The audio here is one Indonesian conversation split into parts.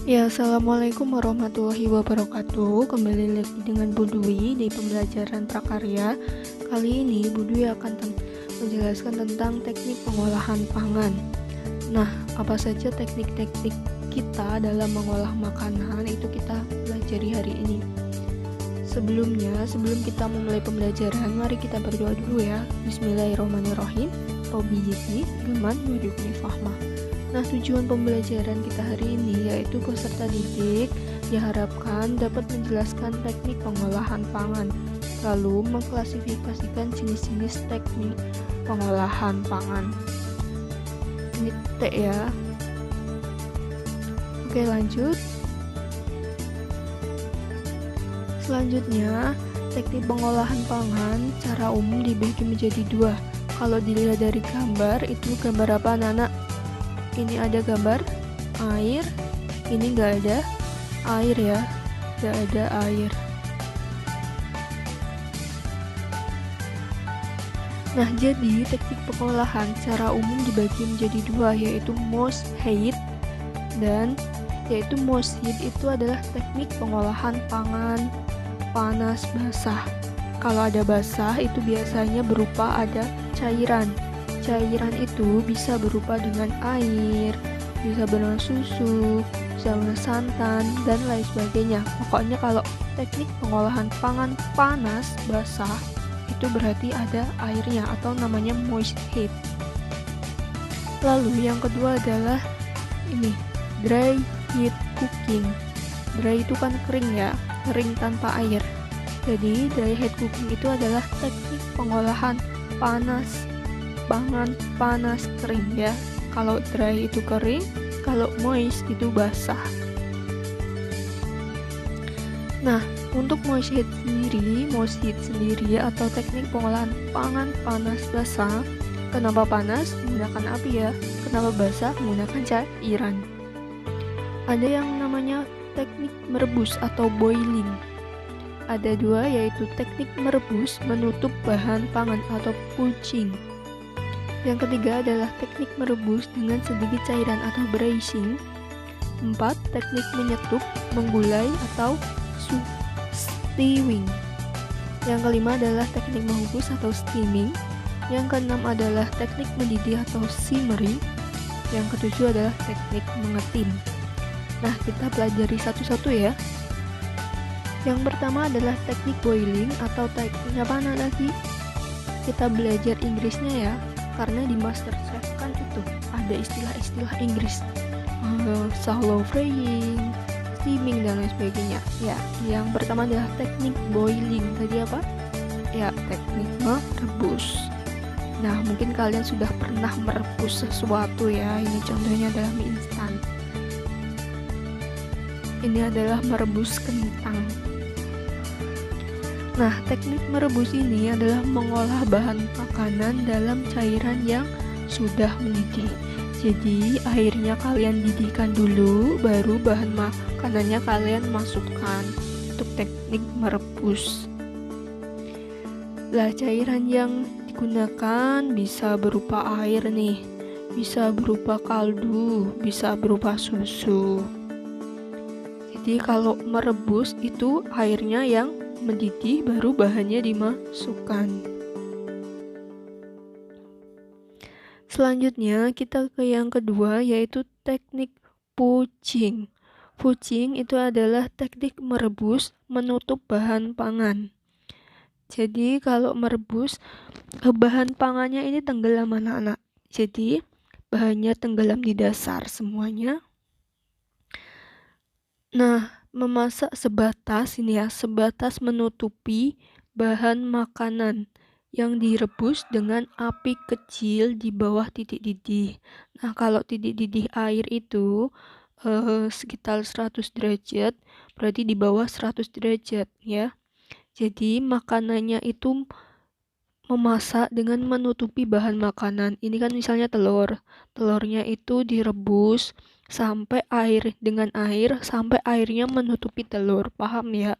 Ya, assalamualaikum warahmatullahi wabarakatuh. Kembali lagi dengan Bu Dwi di pembelajaran prakarya. Kali ini Bu Dwi akan menjelaskan tentang teknik pengolahan pangan. Nah, apa saja teknik-teknik kita dalam mengolah makanan itu kita pelajari hari ini. Sebelum kita memulai pembelajaran, mari kita berdoa dulu ya. Bismillahirrahmanirrahim. Robbi zidni ilman warzuqni fahma. Nah, tujuan pembelajaran kita hari ini yaitu peserta didik diharapkan dapat menjelaskan teknik pengolahan pangan, lalu mengklasifikasikan jenis-jenis teknik pengolahan pangan. Ini T ya. Oke, lanjut. Selanjutnya, teknik pengolahan pangan secara umum dibagi menjadi dua. Kalau dilihat dari gambar, itu gambar apa anak-anak? Ini ada gambar air, ini nggak ada air ya, nggak ada air. Nah, jadi teknik pengolahan secara umum dibagi menjadi dua, yaitu Mohs Heat dan yaitu Mohs Heat itu adalah teknik pengolahan pangan panas basah. Kalau ada basah itu biasanya berupa ada cairan. Cairan itu bisa berupa dengan air, bisa berupa susu, bisa berupa santan, dan lain sebagainya. Pokoknya kalau teknik pengolahan pangan panas basah itu berarti ada airnya atau namanya moist heat. Lalu yang kedua adalah ini, dry heat cooking. Dry itu kan kering ya, kering tanpa air. Jadi dry heat cooking itu adalah teknik pengolahan panas pangan panas kering ya. Kalau dry itu kering, kalau moist itu basah. Nah, untuk moist heat sendiri atau teknik pengolahan pangan panas basah, kenapa panas? Menggunakan api ya. Kenapa basah? Menggunakan cairan. Ada yang namanya teknik merebus atau boiling. Ada dua, yaitu teknik merebus menutup bahan pangan atau poaching. Yang ketiga adalah teknik merebus dengan sedikit cairan atau braising. 4. Teknik menyetuk, menggulai atau stewing. Yang kelima adalah teknik mengukus atau steaming. Yang keenam adalah teknik mendidih atau simmering. Yang ketujuh adalah teknik mengetim. Nah, kita pelajari satu-satu ya. Yang pertama adalah teknik boiling atau teknik apa lagi? Kita belajar Inggrisnya ya, karena di MasterChef kan itu ada istilah-istilah Inggris, shallow frying, steaming dan lain sebagainya. Ya, yang pertama adalah teknik boiling. Tadi apa? Ya, teknik merebus. Nah, mungkin kalian sudah pernah merebus sesuatu ya. Ini contohnya adalah mie instan. Ini adalah merebus kentang. Nah, teknik merebus ini adalah mengolah bahan makanan dalam cairan yang sudah mendidih. Jadi, airnya kalian didihkan dulu, baru bahan makanannya kalian masukkan untuk teknik merebus. Lah, cairan yang digunakan bisa berupa air nih, bisa berupa kaldu, bisa berupa susu. Jadi kalau merebus itu airnya yang mendidih, baru bahannya dimasukkan. Selanjutnya kita ke yang kedua, yaitu teknik poaching. Poaching itu adalah teknik merebus menutup bahan pangan. Jadi kalau merebus, bahan pangannya ini tenggelam anak-anak. Jadi bahannya tenggelam di dasar semuanya. Nah, memasak sebatas menutupi bahan makanan yang direbus dengan api kecil di bawah titik didih. Nah, kalau titik didih air itu sekitar 100 derajat, berarti di bawah 100 derajat ya. Jadi makanannya itu memasak dengan menutupi bahan makanan. Ini kan misalnya telur. Telurnya itu direbus sampai sampai airnya menutupi telur. Paham ya?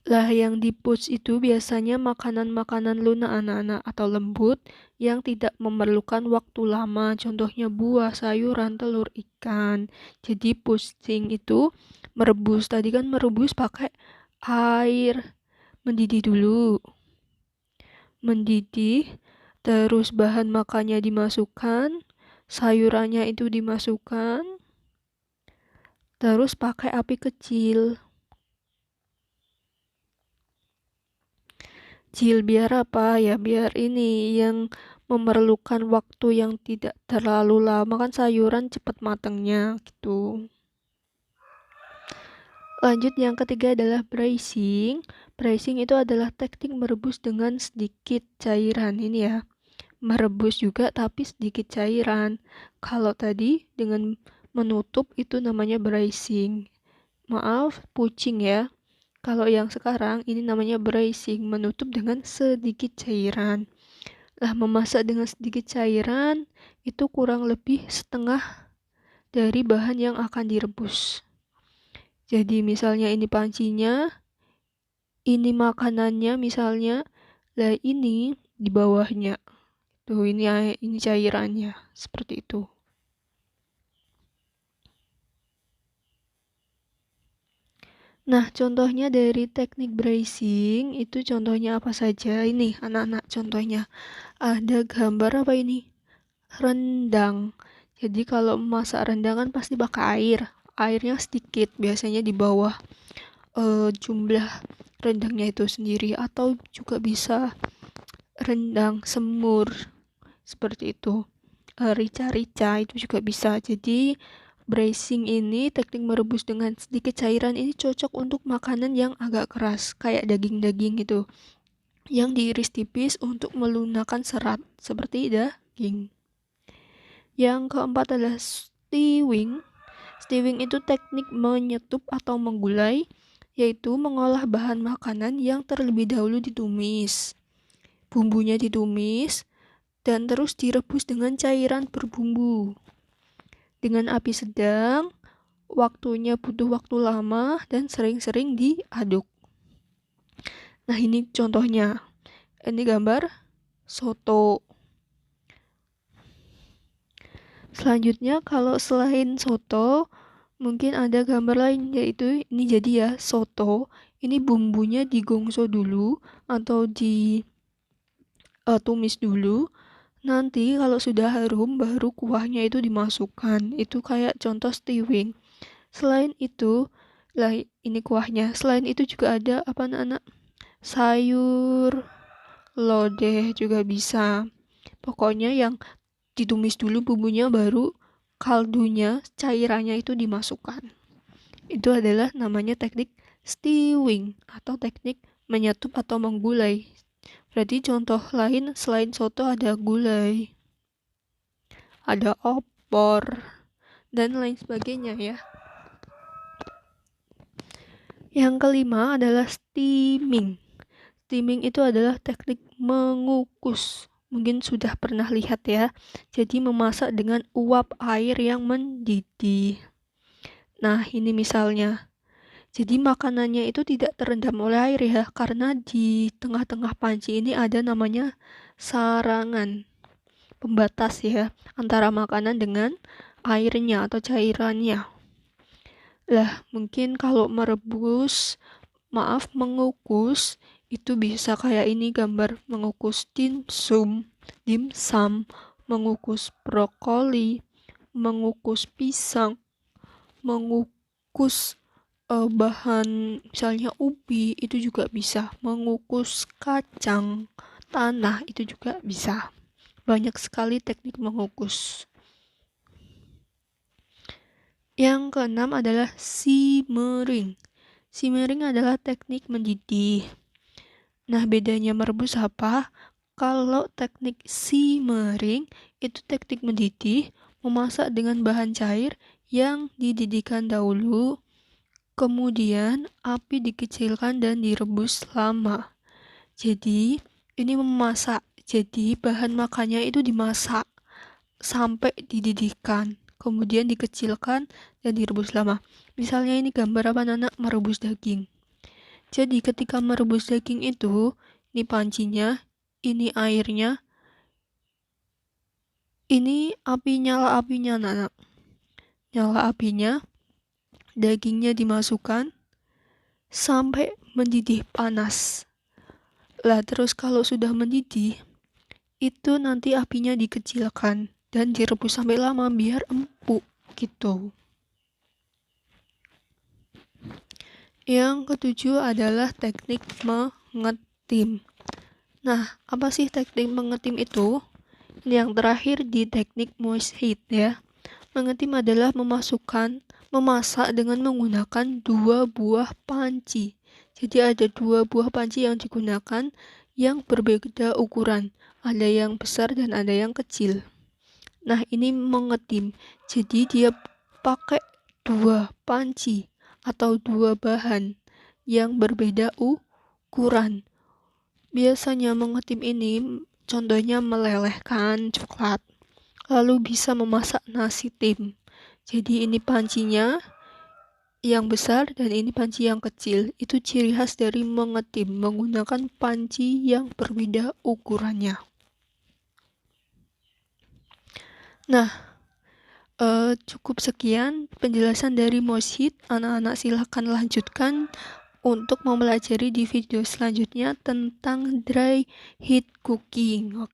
Lah yang di-push itu biasanya makanan-makanan lunak anak-anak atau lembut yang tidak memerlukan waktu lama, contohnya buah, sayuran, telur, ikan. Jadi pushing itu merebus, tadi kan merebus pakai air, mendidih dulu. Mendidih, terus bahan makannya dimasukkan, sayurannya itu dimasukkan, terus pakai api kecil. Biar apa ya? Biar ini yang memerlukan waktu yang tidak terlalu lama, kan sayuran cepat matangnya gitu. Lanjut yang ketiga adalah braising. Braising itu adalah teknik merebus dengan sedikit cairan ini ya. Merebus juga tapi sedikit cairan. Kalau tadi dengan menutup itu namanya braising. Maaf, pucing ya. Kalau yang sekarang ini namanya braising, menutup dengan sedikit cairan. Lah memasak dengan sedikit cairan itu kurang lebih setengah dari bahan yang akan direbus. Jadi misalnya ini pancinya, ini makanannya misalnya, lah ini di bawahnya. Tuh ini cairannya seperti itu. Nah, contohnya dari teknik braising itu contohnya apa saja? Ini anak-anak contohnya. Ada gambar apa ini? Rendang. Jadi kalau masak rendang kan pasti pakai air. Airnya sedikit, biasanya di bawah jumlah rendangnya itu sendiri, atau juga bisa rendang semur seperti itu. Rica-rica itu juga bisa. Jadi braising ini, teknik merebus dengan sedikit cairan ini cocok untuk makanan yang agak keras, kayak daging-daging gitu, yang diiris tipis untuk melunakkan serat, seperti daging. Yang keempat adalah stewing. Stewing itu teknik menyetup atau menggulai, yaitu mengolah bahan makanan yang terlebih dahulu ditumis. Bumbunya ditumis, dan terus direbus dengan cairan berbumbu. Dengan api sedang, waktunya butuh waktu lama dan sering-sering diaduk. Nah, ini contohnya. Ini gambar soto. Selanjutnya, kalau selain soto, mungkin ada gambar lain, yaitu ini jadi ya, soto. Ini bumbunya digongso dulu atau tumis dulu. Nanti kalau sudah harum, baru kuahnya itu dimasukkan. Itu kayak contoh stewing. Selain itu, lah ini kuahnya. Selain itu juga ada apa anak-anak? Sayur lodeh juga bisa. Pokoknya yang ditumis dulu bumbunya, baru kaldunya, cairannya itu dimasukkan. Itu adalah namanya teknik stewing atau teknik menyetup atau menggulai. Berarti contoh lain selain soto ada gulai, ada opor, dan lain sebagainya ya. Yang kelima adalah steaming. Steaming itu adalah teknik mengukus. Mungkin sudah pernah lihat ya. Jadi memasak dengan uap air yang mendidih. Nah, ini misalnya. Jadi makanannya itu tidak terendam oleh air ya, karena di tengah-tengah panci ini ada namanya sarangan, pembatas ya, antara makanan dengan airnya atau cairannya. Lah, mungkin kalau mengukus, itu bisa kayak ini gambar mengukus dimsum, mengukus brokoli, mengukus pisang, mengukus bahan misalnya ubi, itu juga bisa. Mengukus kacang tanah itu juga bisa. Banyak sekali teknik mengukus. Yang keenam adalah simmering. Simmering adalah teknik mendidih. Nah, bedanya merebus apa? Kalau teknik simmering itu teknik mendidih, memasak dengan bahan cair yang dididihkan dahulu. Kemudian api dikecilkan dan direbus lama. Jadi ini memasak. Jadi bahan makannya itu dimasak sampai dididihkan. Kemudian dikecilkan dan direbus lama. Misalnya ini gambar apa anak merebus daging. Jadi ketika merebus daging itu, ini pancinya, ini airnya, ini nyala apinya anak-anak. Nyala apinya, dagingnya dimasukkan sampai mendidih panas. Lah terus kalau sudah mendidih, itu nanti apinya dikecilkan dan direbus sampai lama biar empuk gitu. Yang ketujuh adalah teknik mengetim. Nah, apa sih teknik mengetim itu? Yang terakhir di teknik moist heat ya. Mengetim adalah memasak dengan menggunakan 2 buah panci. Jadi ada 2 buah panci yang digunakan yang berbeda ukuran. Ada yang besar dan ada yang kecil. Nah, ini mengetim. Jadi dia pakai 2 panci atau 2 bahan yang berbeda ukuran. Biasanya mengetim ini contohnya melelehkan coklat, lalu bisa memasak nasi tim. Jadi ini pancinya yang besar dan ini panci yang kecil. Itu ciri khas dari mengetim, menggunakan panci yang berbeda ukurannya. Nah, cukup sekian penjelasan dari moist heat. Anak-anak silahkan lanjutkan untuk mempelajari di video selanjutnya tentang dry heat cooking.